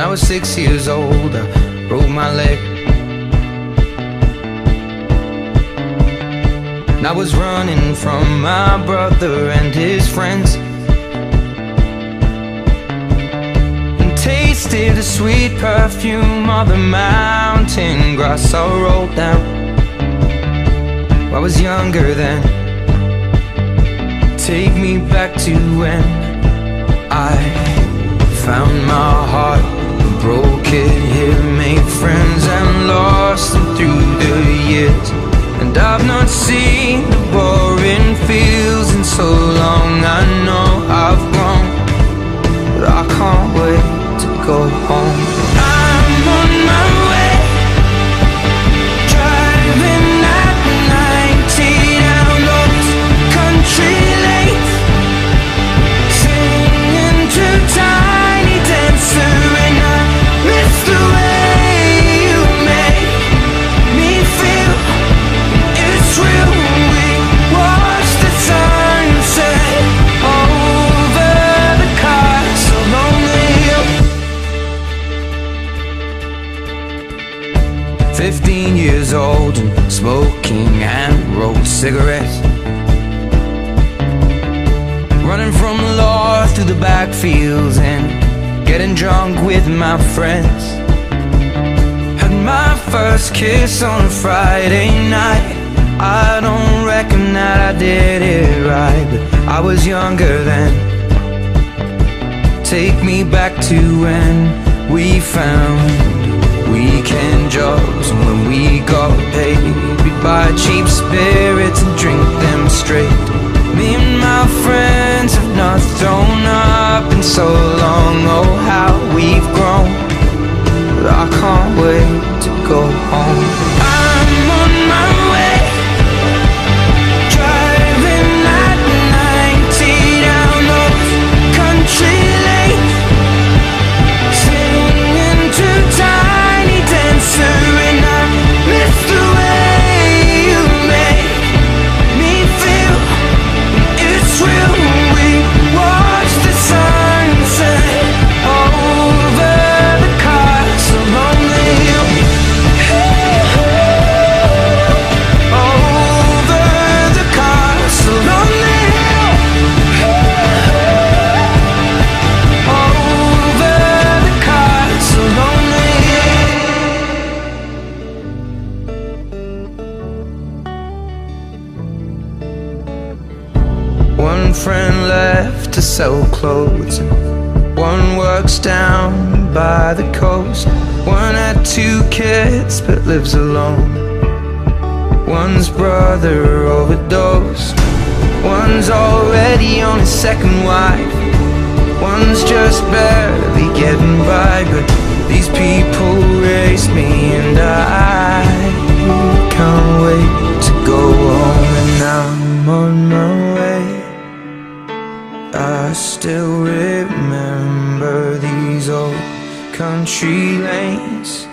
I was 6 years old, I broke my leg. And I was running from my brother and his friends, and tasted the sweet perfume of the mountain grass I rolled down. I was younger then. Take me back to when I found my heart, broke it here, made friends and lost them through the years. And I've not seen the boring fields in so long. I know I've grown, but I can't wait to go home. I'm on my way, driving at 90 down those country lanes, singing to Tiny Dancer, and I miss the way you make me feel. It's real. We watch the sunset over the castle lonely hill. 15 years old and smoking hand-rolled cigarettes, running from the law through the backfields and getting drunk with my friends. Had my first kiss on a Friday night. I don't reckon that I did it right, but I was younger then. Take me back to when we found weekend jobs, and when we got paid, we'd buy cheap spirits and drink them straight. Me and my friends have not thrown up in so long. Oh, how we've grown, but I can't wait to go home. I'm on my way, driving at 90 down those country lanes, singing to Tiny Dancer, and I miss the way you make me feel. It's real. We watch the sunset over the castle lonely hill. Over the castle lonely hill. Over the castle lonely hill. One friend left to sell clothes, and one works down by the coast. One had 2 kids but lives alone. One's brother overdosed. One's already on his second wife. One's just barely getting by, but these people raised me, and I can't wait to go home. And I'm on my way. I still remember these old country lanes,